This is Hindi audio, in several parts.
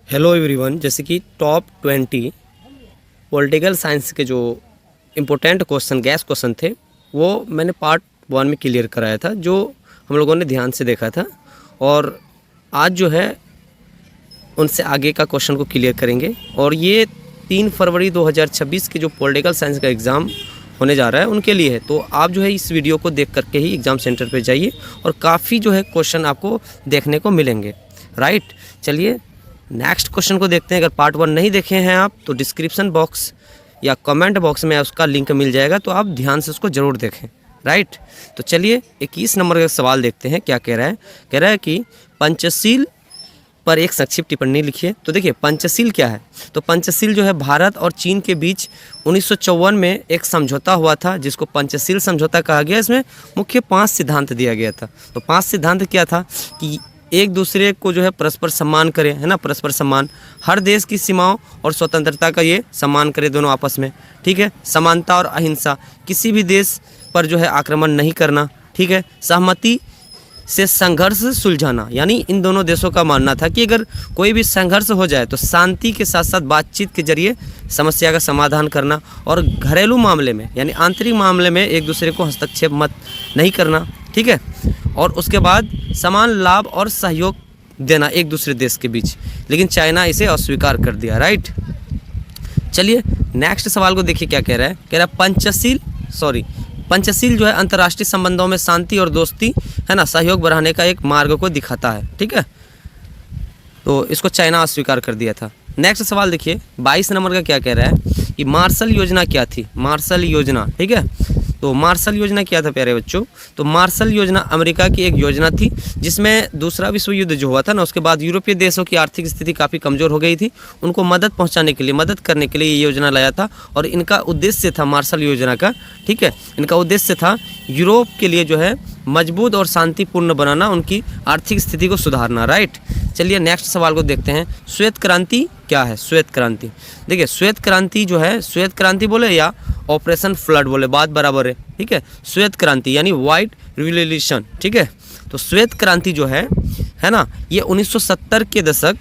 Hello everyone. जैसे कि टॉप 20 पॉलिटिकल साइंस के जो इम्पोर्टेंट क्वेश्चन गैस क्वेश्चन थे वो मैंने पार्ट 1 में क्लियर कराया था, जो हम लोगों ने ध्यान से देखा था। और आज जो है उनसे आगे का क्वेश्चन को क्लियर करेंगे। और ये 3 फरवरी 2026 के जो पॉलिटिकल साइंस का एग्ज़ाम होने जा रहा है उनके लिए है। तो आप जो है इस वीडियो को देख करके ही एग्ज़ाम सेंटर पर जाइए और काफ़ी जो है क्वेश्चन आपको देखने को मिलेंगे। राइट, चलिए नेक्स्ट क्वेश्चन को देखते हैं। अगर पार्ट 1 नहीं देखे हैं आप तो डिस्क्रिप्शन बॉक्स या कमेंट बॉक्स में उसका लिंक मिल जाएगा, तो आप ध्यान से उसको ज़रूर देखें। राइट, तो चलिए 21 नंबर का सवाल देखते हैं क्या कह रहा है। कह रहा है कि पंचशील पर एक संक्षिप्त टिप्पणी लिखिए। तो देखिए पंचशील क्या है। तो पंचशील जो है भारत और चीन के बीच 1954 में एक समझौता हुआ था जिसको पंचशील समझौता कहा गया। इसमें मुख्य 5 सिद्धांत दिया गया था। तो 5 सिद्धांत क्या था कि एक दूसरे को जो है परस्पर सम्मान करें, है ना, परस्पर सम्मान, हर देश की सीमाओं और स्वतंत्रता का ये सम्मान करें दोनों आपस में, ठीक है, समानता और अहिंसा, किसी भी देश पर जो है आक्रमण नहीं करना, ठीक है, सहमति से संघर्ष सुलझाना, यानी इन दोनों देशों का मानना था कि अगर कोई भी संघर्ष हो जाए तो शांति के साथ साथ बातचीत के जरिए समस्या का समाधान करना, और घरेलू मामले में यानी आंतरिक मामले में एक दूसरे को हस्तक्षेप मत नहीं करना, ठीक है, और उसके बाद समान लाभ और सहयोग देना एक दूसरे देश के बीच। लेकिन चाइना इसे अस्वीकार कर दिया। राइट, चलिए नेक्स्ट सवाल को देखिए क्या कह रहा है। कह रहा है पंचशील जो है अंतर्राष्ट्रीय संबंधों में शांति और दोस्ती, है ना, सहयोग बढ़ाने का एक मार्ग को दिखाता है, ठीक है। तो इसको चाइना अस्वीकार कर दिया था। नेक्स्ट सवाल देखिए 22 नंबर का क्या कह रहा है कि मार्शल योजना क्या थी। मार्शल योजना, ठीक है। तो मार्शल योजना क्या था प्यारे बच्चों। तो मार्शल योजना अमेरिका की एक योजना थी जिसमें दूसरा विश्व युद्ध जो हुआ था ना, उसके बाद यूरोपीय देशों की आर्थिक स्थिति काफ़ी कमज़ोर हो गई थी। उनको मदद पहुंचाने के लिए, मदद करने के लिए ये योजना लाया था। और इनका उद्देश्य था मार्शल योजना का, ठीक है, इनका उद्देश्य था यूरोप के लिए जो है मजबूत और शांतिपूर्ण बनाना, उनकी आर्थिक स्थिति को सुधारना। राइट, चलिए नेक्स्ट सवाल को देखते हैं। श्वेत क्रांति क्या है। श्वेत क्रांति, देखिए श्वेत क्रांति जो है, श्वेत क्रांति बोले या ऑपरेशन फ्लड बोले, बात बराबर है, ठीक है। श्वेत क्रांति यानी व्हाइट रिवॉल्यूशन, ठीक है। तो श्वेत क्रांति जो है ना, ये 1970 के दशक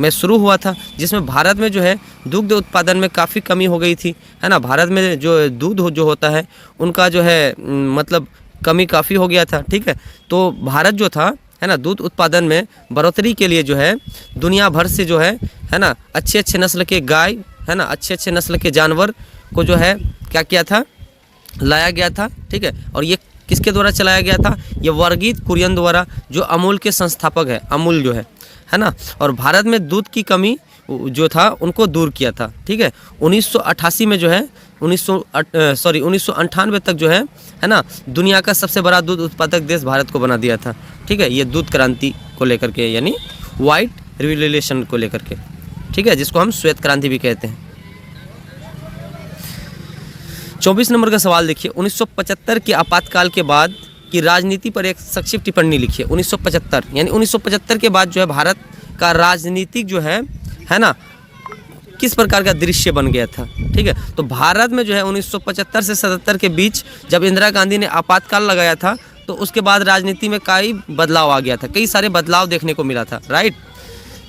में शुरू हुआ था, जिसमें भारत में जो है दुग्ध उत्पादन में काफ़ी कमी हो गई थी, है ना। भारत में जो दूध जो होता है उनका जो है मतलब कमी काफ़ी हो गया था, ठीक है। तो भारत जो था, है ना, दूध उत्पादन में बढ़ोतरी के लिए जो है दुनिया भर से जो है ना, अच्छे अच्छे नस्ल के गाय, है ना, अच्छे अच्छे नस्ल के जानवर को जो है क्या किया था, लाया गया था, ठीक है। और ये किसके द्वारा चलाया गया था, ये वर्गीत कुरियन द्वारा, जो अमूल के संस्थापक है, अमूल जो है ना। और भारत में दूध की कमी जो था उनको दूर किया था, ठीक है। 1988 में जो है 1998 तक जो है ना, दुनिया का सबसे बड़ा दूध उत्पादक देश भारत को बना दिया था, ठीक है। ये दूध क्रांति को लेकर के, यानी वाइट रिवॉल्यूशन को लेकर के, ठीक है, जिसको हम श्वेत क्रांति भी कहते हैं। 24 नंबर का सवाल देखिए। 1975 के आपातकाल के बाद की राजनीति पर एक संक्षिप्त टिप्पणी लिखिए। 1975 यानी 1975 के बाद जो है भारत का राजनीतिक जो है ना, किस प्रकार का दृश्य बन गया था, ठीक है। तो भारत में जो है 1975 से 77 के बीच जब इंदिरा गांधी ने आपातकाल लगाया था तो उसके बाद राजनीति में कई बदलाव आ गया था, कई सारे बदलाव देखने को मिला था। राइट,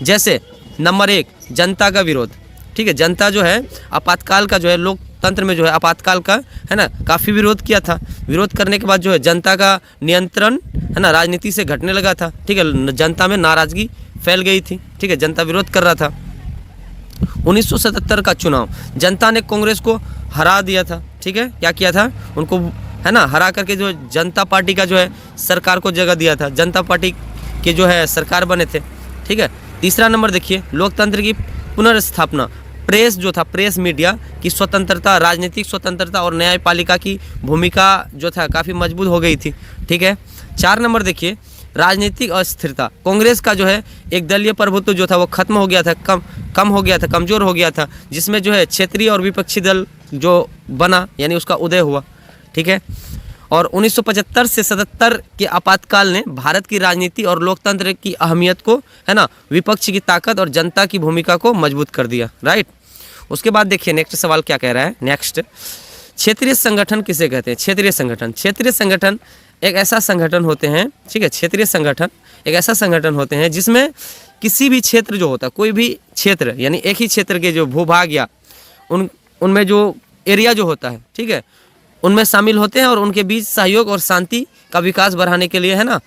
जैसे नंबर 1 जनता का विरोध, ठीक है। जनता जो है आपातकाल का जो है लोकतंत्र में जो है आपातकाल का, है ना, काफ़ी विरोध किया था। विरोध करने के बाद जो है जनता का नियंत्रण, है ना, राजनीति से घटने लगा था, ठीक है। जनता में नाराज़गी फैल गई थी, ठीक है, जनता विरोध कर रहा था। 1977 का चुनाव, जनता ने कांग्रेस को हरा दिया था, ठीक है। क्या किया था, उनको, है ना, हरा करके जो जनता पार्टी का जो है सरकार को जगह दिया था, जनता पार्टी के जो है सरकार बने थे, ठीक है। तीसरा नंबर देखिए, लोकतंत्र की पुनर्स्थापना, प्रेस जो था, प्रेस मीडिया की स्वतंत्रता, राजनीतिक स्वतंत्रता और न्यायपालिका की भूमिका जो था काफ़ी मजबूत हो गई थी, ठीक है। 4 नंबर देखिए, राजनीतिक अस्थिरता, कांग्रेस का जो है एक दलीय प्रभुत्व जो था वो खत्म हो गया था, कम हो गया था, कमज़ोर हो गया था, जिसमें जो है क्षेत्रीय और विपक्षी दल जो बना, यानी उसका उदय हुआ, ठीक है। और 1975 से 77 के आपातकाल ने भारत की राजनीति और लोकतंत्र की अहमियत को, है ना, विपक्ष की ताकत और जनता की भूमिका को मजबूत कर दिया। राइट, उसके बाद देखिए नेक्स्ट सवाल क्या कह रहा है। नेक्स्ट, क्षेत्रीय संगठन किसे कहते हैं। क्षेत्रीय संगठन, क्षेत्रीय संगठन एक ऐसा संगठन होते हैं, ठीक है, क्षेत्रीय संगठन एक ऐसा संगठन होते हैं जिसमें किसी भी क्षेत्र जो होता है, कोई भी क्षेत्र यानी एक ही क्षेत्र के जो भूभाग या उनमें जो एरिया जो होता है, ठीक है, उनमें शामिल होते हैं और उनके बीच सहयोग और शांति का विकास बढ़ाने के लिए, है ना,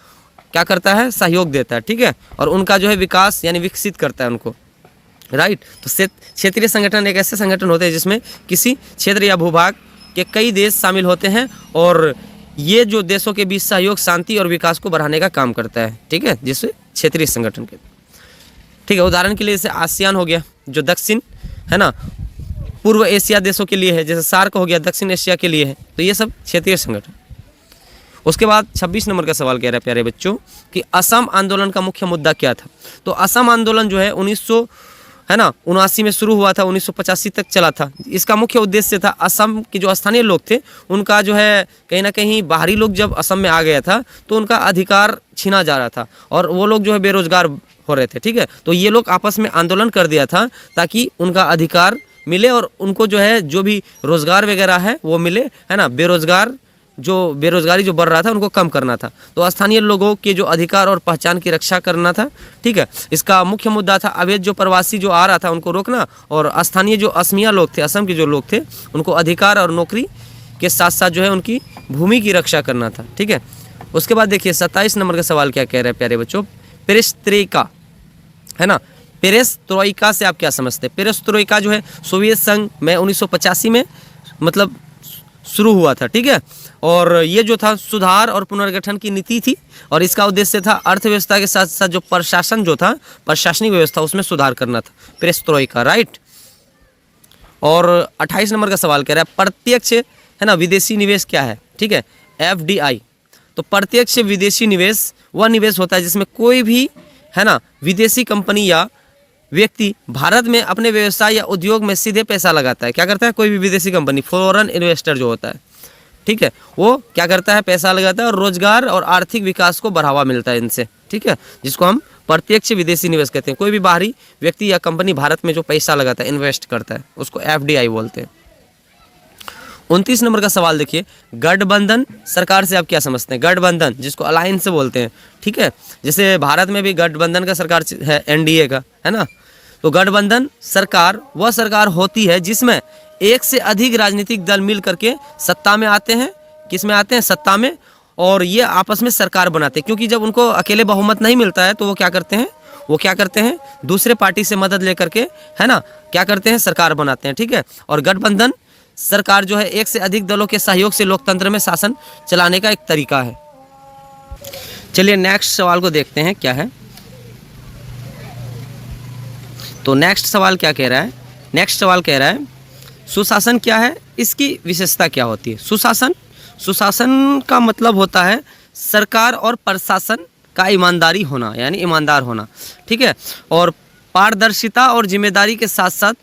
क्या करता है, सहयोग देता है, ठीक है, और उनका जो है विकास यानी विकसित करता है उनको, राइट। तो क्षेत्रीय संगठन एक ऐसे संगठन होते हैं जिसमें किसी क्षेत्र या भूभाग के कई देश शामिल होते हैं और ये जो देशों के बीच सहयोग, शांति और विकास को बढ़ाने का काम करता है, ठीक है, जिससे क्षेत्रीय संगठन के, ठीक है। उदाहरण के लिए जैसे आसियान हो गया जो दक्षिण, है ना, पूर्व एशिया देशों के लिए है, जैसे सार्क हो गया दक्षिण एशिया के लिए है, तो ये सब क्षेत्रीय संगठन। उसके बाद 26 नंबर का सवाल कह रहा है प्यारे बच्चों कि असम आंदोलन का मुख्य मुद्दा क्या था। तो असम आंदोलन जो है 1979 में शुरू हुआ था, 1985 तक चला था। इसका मुख्य उद्देश्य था असम के जो स्थानीय लोग थे उनका जो है कहीं ना कहीं बाहरी लोग जब असम में आ गया था तो उनका अधिकार छीना जा रहा था और वो लोग जो है बेरोजगार हो रहे थे, ठीक है। तो ये लोग आपस में आंदोलन कर दिया था ताकि उनका अधिकार मिले और उनको जो है जो भी रोजगार वगैरह है वो मिले, है ना, बेरोजगारी जो बढ़ रहा था उनको कम करना था। तो स्थानीय लोगों के जो अधिकार और पहचान की रक्षा करना था, ठीक है। इसका मुख्य मुद्दा था अवैध जो प्रवासी जो आ रहा था उनको रोकना और स्थानीय जो असमिया लोग थे, असम के जो लोग थे, उनको अधिकार और नौकरी के साथ साथ जो है उनकी भूमि की रक्षा करना था, ठीक है। उसके बाद देखिए 27 नंबर का सवाल क्या कह रहे हैं प्यारे बच्चों, पेरेस्ट्रोइका, है ना। पेरेस्ट्रोइका से आप क्या समझते हैं? पेरेस्ट्रोइका जो है सोवियत संघ में 1985 में मतलब शुरू हुआ था, ठीक है। और ये जो था सुधार और पुनर्गठन की नीति थी और इसका उद्देश्य था अर्थव्यवस्था के साथ साथ जो प्रशासन जो था, प्रशासनिक व्यवस्था, उसमें सुधार करना था, पेरेस्ट्रोइका, राइट। और 28 नंबर का सवाल कह रहा है प्रत्यक्ष, है ना, विदेशी निवेश क्या है, ठीक है, FDI। तो प्रत्यक्ष विदेशी निवेश वह निवेश होता है जिसमें कोई भी, है ना, विदेशी कंपनी या व्यक्ति भारत में अपने व्यवसाय या उद्योग में सीधे पैसा लगाता है। क्या करता है? कोई भी विदेशी कंपनी, फॉरेन इन्वेस्टर जो होता है, ठीक है, वो क्या करता है? पैसा लगाता है और रोजगार और आर्थिक विकास को बढ़ावा मिलता है इनसे, ठीक है, जिसको हम प्रत्यक्ष विदेशी निवेश कहते हैं। कोई भी बाहरी व्यक्ति या कंपनी भारत में जो पैसा लगाता है, इन्वेस्ट करता है, उसको FDI बोलते हैं। 29 नंबर का सवाल देखिए, गठबंधन सरकार से आप क्या समझते हैं? गठबंधन जिसको अलायंस से बोलते हैं, ठीक है, जैसे भारत में भी गठबंधन का सरकार है, NDA का, है ना। तो गठबंधन सरकार वह सरकार होती है जिसमें एक से अधिक राजनीतिक दल मिल करके सत्ता में आते हैं। किस में आते हैं? सत्ता में। और ये आपस में सरकार बनाते हैं, क्योंकि जब उनको अकेले बहुमत नहीं मिलता है तो वो क्या करते हैं? दूसरे पार्टी से मदद लेकर के, है ना, क्या करते हैं? सरकार बनाते हैं, ठीक है। और गठबंधन सरकार जो है एक से अधिक दलों के सहयोग से लोकतंत्र में शासन चलाने का एक तरीका है। चलिए नेक्स्ट सवाल को देखते हैं क्या है। तो नेक्स्ट सवाल क्या कह रहा है? नेक्स्ट सवाल कह रहा है सुशासन क्या है, इसकी विशेषता क्या होती है? सुशासन का मतलब होता है सरकार और प्रशासन का ईमानदारी होना, यानी ईमानदार होना, ठीक है, और पारदर्शिता और जिम्मेदारी के साथ साथ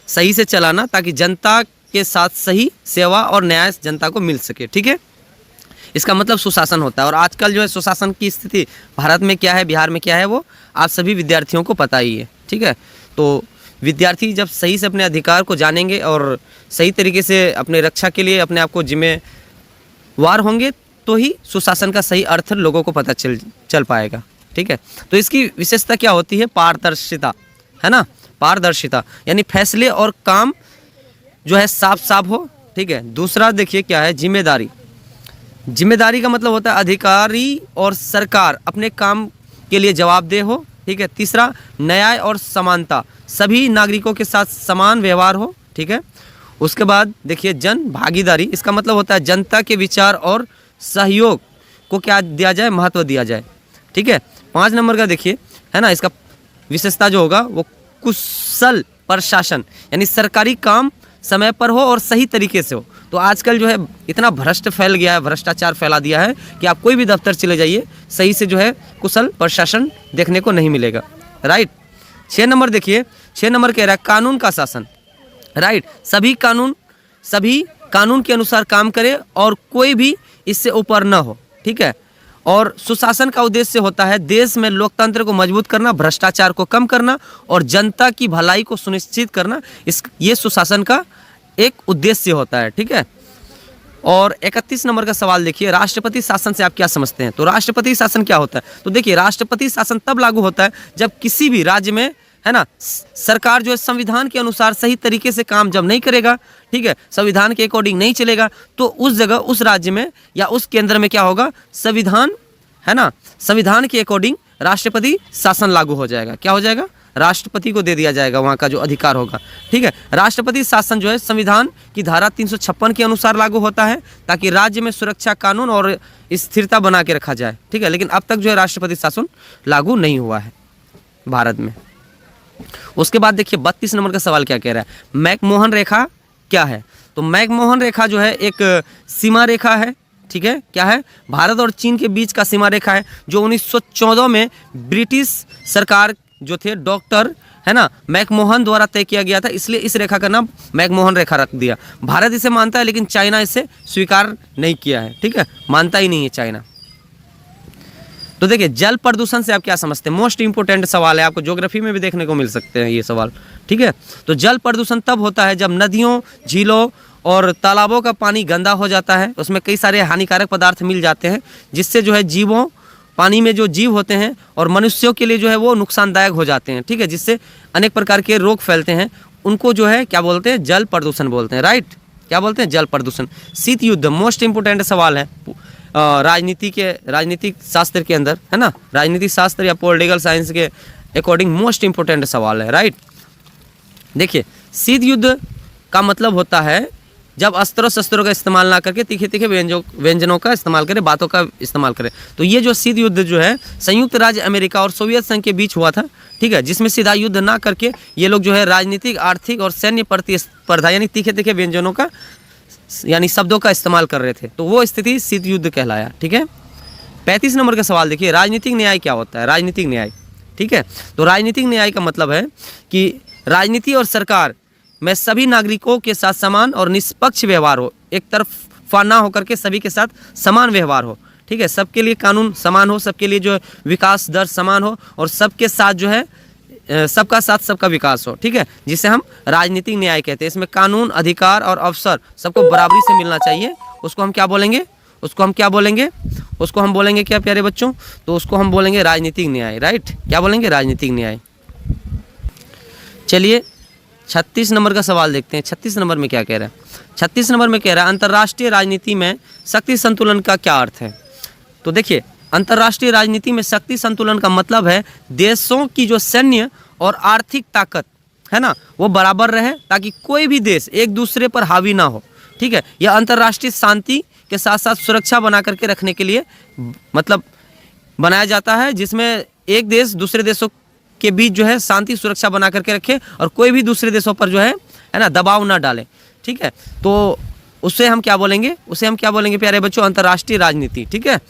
सही से चलाना ताकि जनता के साथ सही सेवा और न्याय जनता को मिल सके, ठीक है। इसका मतलब सुशासन होता है। और आजकल जो है सुशासन की स्थिति भारत में क्या है, बिहार में क्या है, वो आप सभी विद्यार्थियों को पता ही है, ठीक है। तो विद्यार्थी जब सही से अपने अधिकार को जानेंगे और सही तरीके से अपने रक्षा के लिए अपने आप को जिम्मेवार होंगे तो ही सुशासन का सही अर्थ लोगों को पता चल पाएगा, ठीक है। तो इसकी विशेषता क्या होती है? पारदर्शिता, है ना, पारदर्शिता यानी फैसले और काम जो है साफ साफ हो, ठीक है। दूसरा देखिए क्या है? जिम्मेदारी। जिम्मेदारी का मतलब होता है अधिकारी और सरकार अपने काम के लिए जवाबदेह हो, ठीक है। तीसरा न्याय और समानता, सभी नागरिकों के साथ समान व्यवहार हो, ठीक है। उसके बाद देखिए जन भागीदारी, इसका मतलब होता है जनता के विचार और सहयोग को क्या दिया जाए? महत्व दिया जाए, ठीक है। 5 नंबर का देखिए, है ना, इसका विशेषता जो होगा वो कुशल प्रशासन, यानी सरकारी काम समय पर हो और सही तरीके से हो। तो आजकल जो है इतना भ्रष्ट फैल गया है, भ्रष्टाचार फैला दिया है कि आप कोई भी दफ्तर चले जाइए, सही से जो है कुशल प्रशासन देखने को नहीं मिलेगा, राइट। 6 नंबर देखिए, 6 नंबर कह रहा है कानून का शासन, राइट। सभी कानून के अनुसार काम करे और कोई भी इससे ऊपर न हो, ठीक है। और सुशासन का उद्देश्य होता है देश में लोकतंत्र को मजबूत करना, भ्रष्टाचार को कम करना और जनता की भलाई को सुनिश्चित करना। ये सुशासन का एक उद्देश्य होता है, ठीक है। और 31 नंबर का सवाल देखिए, राष्ट्रपति शासन से आप क्या समझते हैं। तो राष्ट्रपति शासन क्या होता है। तो देखिए, राष्ट्रपति शासन तब लागू होता है जब किसी भी राज्य में, है ना, सरकार जो है संविधान के अनुसार सही तरीके से काम जब नहीं करेगा, ठीक है, संविधान के अकॉर्डिंग नहीं चलेगा, तो उस जगह, उस राज्य में या उस केंद्र में क्या होगा, संविधान, है ना, संविधान के अकॉर्डिंग राष्ट्रपति शासन लागू हो जाएगा। क्या हो जाएगा, राष्ट्रपति को दे दिया जाएगा वहाँ का जो अधिकार होगा, ठीक है। राष्ट्रपति शासन जो है संविधान की धारा 356 के अनुसार लागू होता है ताकि राज्य में सुरक्षा, कानून और स्थिरता बना के रखा जाए, ठीक है। लेकिन अब तक जो है राष्ट्रपति शासन लागू नहीं हुआ है भारत में। उसके बाद देखिए 32 नंबर का सवाल क्या कह रहा है, मैकमोहन रेखा क्या है। तो मैकमोहन रेखा जो है एक सीमा रेखा है, ठीक है। क्या है, भारत और चीन के बीच का सीमा रेखा है, जो 1914 में ब्रिटिश सरकार जो थे डॉक्टर, है ना, मैकमोहन द्वारा तय किया गया था, इसलिए इस रेखा का नाम मैकमोहन रेखा रख दिया। भारत इसे मानता है लेकिन चाइना इसे स्वीकार नहीं किया है, ठीक है, मानता ही नहीं है चाइना। तो देखिए, जल प्रदूषण से आप क्या समझते हैं, मोस्ट इंपोर्टेंट सवाल है, आपको ज्योग्राफी में भी देखने को मिल सकते हैं ये सवाल, ठीक है। तो जल प्रदूषण तब होता है जब नदियों, झीलों और तालाबों का पानी गंदा हो जाता है, उसमें कई सारे हानिकारक पदार्थ मिल जाते हैं, जिससे जो है जीवों, पानी में जो जीव होते हैं और मनुष्यों के लिए जो है वो नुकसानदायक हो जाते हैं, ठीक है, जिससे अनेक प्रकार के रोग फैलते हैं। उनको जो है क्या बोलते हैं, जल प्रदूषण बोलते हैं, राइट। क्या बोलते हैं, जल प्रदूषण। शीत युद्ध मोस्ट इंपोर्टेंट सवाल है राजनीतिक शास्त्र के अंदर, है ना, राजनीतिक शास्त्र या पॉलिटिकल साइंस के अकॉर्डिंग मोस्ट इंपोर्टेंट सवाल है, राइट। देखिए, शीत युद्ध का मतलब होता है जब अस्त्रों शस्त्रों का इस्तेमाल ना करके तीखे तीखे व्यंजनों का इस्तेमाल करें, बातों का इस्तेमाल करें। तो ये जो शीत युद्ध जो है संयुक्त राज्य अमेरिका और सोवियत संघ के बीच हुआ था, ठीक है, जिसमें सीधा युद्ध ना करके ये लोग जो है राजनीतिक, आर्थिक और सैन्य प्रतिस्पर्धा यानी तीखे तीखे व्यंजनों का यानी शब्दों का इस्तेमाल कर रहे थे, तो वो स्थिति शीत युद्ध कहलाया, ठीक है। 35 नंबर का सवाल देखिए, राजनीतिक न्याय क्या होता है। राजनीतिक न्याय, ठीक है। तो राजनीतिक न्याय का मतलब है कि राजनीति और सरकार में सभी नागरिकों के साथ समान और निष्पक्ष व्यवहार हो, एक तरफा ना होकर के सभी के साथ समान व्यवहार हो, ठीक है, सबके लिए कानून समान हो, सबके लिए जो विकास दर समान हो और सबके साथ जो है सबका साथ सबका विकास हो, ठीक है, जिसे हम राजनीतिक न्याय कहते हैं। इसमें कानून, अधिकार और अवसर सबको बराबरी से मिलना चाहिए। उसको हम क्या बोलेंगे, उसको हम क्या बोलेंगे, उसको हम बोलेंगे क्या प्यारे बच्चों, तो उसको हम बोलेंगे राजनीतिक न्याय, राइट। क्या बोलेंगे, राजनीतिक न्याय। चलिए 36 नंबर का सवाल देखते हैं। 36 नंबर में क्या कह रहा है, 36 नंबर में कह रहा है अंतर्राष्ट्रीय राजनीति में शक्ति संतुलन का क्या अर्थ है। तो देखिए, अंतर्राष्ट्रीय राजनीति में शक्ति संतुलन का मतलब है देशों की जो सैन्य और आर्थिक ताकत है ना, वो बराबर रहे ताकि कोई भी देश एक दूसरे पर हावी ना हो, ठीक है। यह अंतर्राष्ट्रीय शांति के साथ साथ सुरक्षा बना करके रखने के लिए मतलब बनाया जाता है, जिसमें एक देश दूसरे देशों के बीच जो है शांति सुरक्षा बना करके रखे और कोई भी दूसरे देशों पर जो है ना दबाव ना डाले, ठीक है। तो उसे हम क्या बोलेंगे, उसे हम क्या बोलेंगे प्यारे बच्चों, अंतर्राष्ट्रीय राजनीति, ठीक है,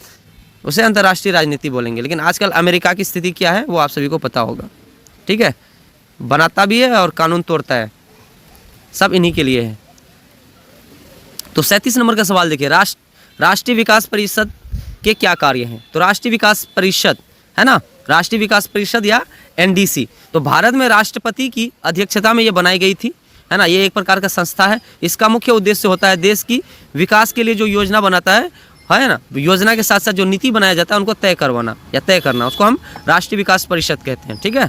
उसे अंतर्राष्ट्रीय राजनीति बोलेंगे। लेकिन आजकल अमेरिका की स्थिति क्या है वो आप सभी को पता होगा, ठीक है, बनाता भी है और कानून तोड़ता है, सब इन्हीं के लिए है। तो 37 नंबर का सवाल देखिए, राष्ट्रीय विकास परिषद के क्या कार्य हैं। तो राष्ट्रीय विकास परिषद, है ना, राष्ट्रीय विकास परिषद या एनडीसी, तो भारत में राष्ट्रपति की अध्यक्षता में ये बनाई गई थी, है ना। ये एक प्रकार का संस्था है। इसका मुख्य उद्देश्य होता है देश की विकास के लिए जो योजना बनाता है ना, योजना के साथ साथ जो नीति बनाया जाता है उनको तय करवाना या तय करना, उसको हम राष्ट्रीय विकास परिषद कहते हैं, ठीक है।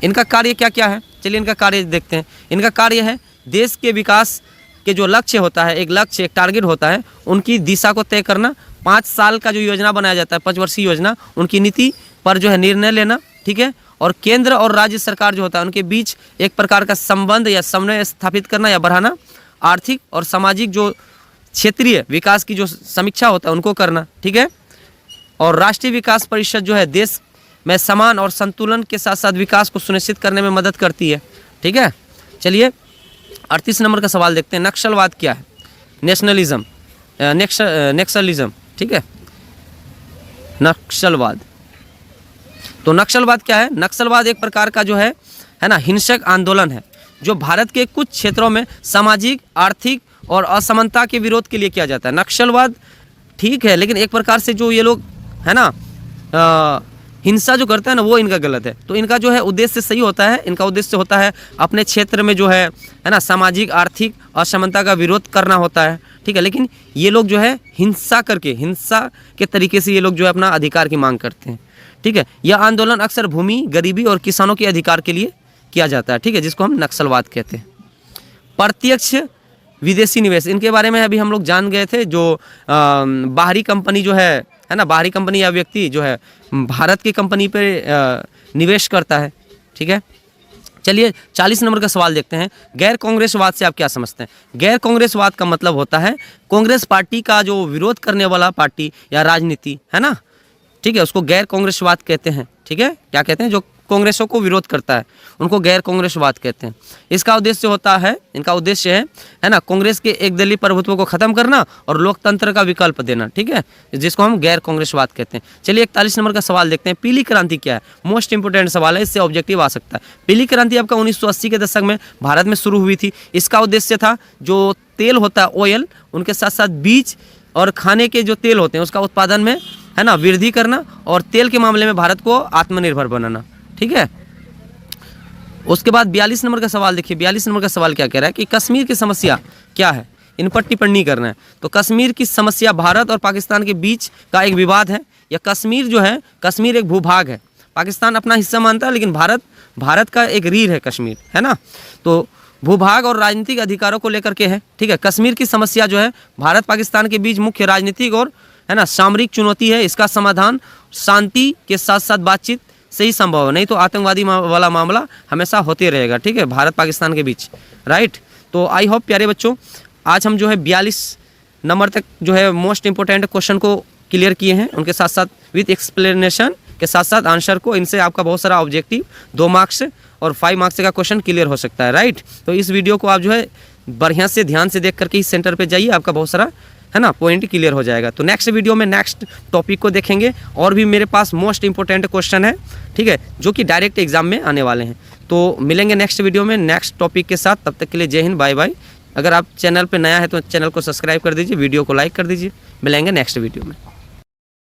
इनका कार्य क्या क्या है, चलिए इनका कार्य देखते हैं। इनका कार्य है देश के विकास के जो लक्ष्य होता है, एक लक्ष्य, एक टारगेट होता है, उनकी दिशा को तय करना। 5 साल का जो योजना बनाया जाता है, 5 वर्षीय योजना, उनकी नीति पर जो है निर्णय लेना, ठीक है। और केंद्र और राज्य सरकार जो होता है उनके बीच एक प्रकार का संबंध या समन्वय स्थापित करना या बढ़ाना। आर्थिक और सामाजिक जो क्षेत्रीय विकास की जो समीक्षा होता है उनको करना, ठीक है। और राष्ट्रीय विकास परिषद जो है देश में समान और संतुलन के साथ साथ विकास को सुनिश्चित करने में मदद करती है, ठीक है। चलिए 38 नंबर का सवाल देखते हैं, नक्सलवाद क्या है। नेशनलिज्म, नेक्सलिज्म, ठीक है, नक्सलवाद। तो नक्सलवाद क्या है, नक्सलवाद एक प्रकार का जो है ना हिंसक आंदोलन है जो भारत के कुछ क्षेत्रों में सामाजिक, आर्थिक और असमानता के विरोध के लिए किया जाता है। नक्सलवाद ठीक है, लेकिन एक प्रकार से जो ये लोग है ना हिंसा जो करता है ना वो इनका गलत है। तो इनका जो है उद्देश्य सही होता है, इनका उद्देश्य होता है अपने क्षेत्र में जो है ना सामाजिक आर्थिक असमानता का विरोध करना होता है, ठीक है। लेकिन ये लोग जो है हिंसा करके, हिंसा के तरीके से ये लोग जो है अपना अधिकार की मांग करते हैं, ठीक है। यह आंदोलन अक्सर भूमि, गरीबी और किसानों के अधिकार के लिए किया जाता है, ठीक है, जिसको हम नक्सलवाद कहते हैं। प्रत्यक्ष विदेशी निवेश, इनके बारे में अभी हम लोग जान गए थे। जो बाहरी कंपनी जो है ना, बाहरी कंपनी या व्यक्ति जो है भारत की कंपनी पे निवेश करता है, ठीक है। चलिए 40 नंबर का सवाल देखते हैं। गैर कांग्रेसवाद से आप क्या समझते हैं? गैर कांग्रेसवाद का मतलब होता है कांग्रेस पार्टी का जो विरोध करने वाला पार्टी या राजनीति है ना, ठीक है, उसको गैर कांग्रेसवाद कहते हैं, ठीक है। क्या कहते हैं? जो कांग्रेसों को विरोध करता है उनको गैर कांग्रेसवाद कहते हैं। इसका उद्देश्य होता है, इनका उद्देश्य है ना कांग्रेस के एक दलीय प्रभुत्व को खत्म करना और लोकतंत्र का विकल्प देना, ठीक है, जिसको हम गैर कांग्रेसवाद कहते हैं। चलिए 41 नंबर का सवाल देखते हैं। पीली क्रांति क्या है? मोस्ट इंपोर्टेंट सवाल है, इससे ऑब्जेक्टिव आ सकता है। पीली क्रांति आपका 1980 के दशक में भारत में शुरू हुई थी। इसका उद्देश्य था जो तेल होता है ऑयल, उनके साथ साथ बीज और खाने के जो तेल होते हैं उसका उत्पादन में है ना वृद्धि करना और तेल के मामले में भारत को आत्मनिर्भर बनाना, ठीक है। उसके बाद 42 नंबर का सवाल देखिए। 42 नंबर का सवाल क्या कह रहा है कि कश्मीर की समस्या क्या है? इन पर टिप्पणी करना है। तो कश्मीर की समस्या भारत और पाकिस्तान के बीच का एक विवाद है। या कश्मीर जो है, कश्मीर एक भूभाग है, पाकिस्तान अपना हिस्सा मानता है, लेकिन भारत का एक रीढ़ है कश्मीर, है ना। तो भूभाग और राजनीतिक अधिकारों को लेकर के है, ठीक है। कश्मीर की समस्या जो है भारत पाकिस्तान के बीच मुख्य राजनीतिक और है ना सामरिक चुनौती है। इसका समाधान शांति के साथ साथ बातचीत से ही संभव है, नहीं तो आतंकवादी वाला मामला हमेशा होते रहेगा, ठीक है, भारत पाकिस्तान के बीच, राइट। तो आई होप प्यारे बच्चों आज हम जो है 42 नंबर तक जो है मोस्ट इंपोर्टेंट क्वेश्चन को क्लियर किए हैं, उनके साथ साथ विथ एक्सप्लेनेशन के साथ साथ आंसर को। इनसे आपका बहुत सारा ऑब्जेक्टिव 2 मार्क्स और 5 मार्क्स का क्वेश्चन क्लियर हो सकता है, राइट। तो इस वीडियो को आप जो है बढ़िया से ध्यान से देख करके इस सेंटर पे जाइए, आपका बहुत सारा है ना पॉइंट क्लियर हो जाएगा। तो नेक्स्ट वीडियो में नेक्स्ट टॉपिक को देखेंगे और भी मेरे पास मोस्ट इंपोर्टेंट क्वेश्चन है, ठीक है, जो कि डायरेक्ट एग्जाम में आने वाले हैं। तो मिलेंगे नेक्स्ट वीडियो में नेक्स्ट टॉपिक के साथ। तब तक के लिए जय हिंद, बाय बाय। अगर आप चैनल पे नया है तो चैनल को सब्सक्राइब कर दीजिए, वीडियो को लाइक कर दीजिए। मिलेंगे नेक्स्ट वीडियो में।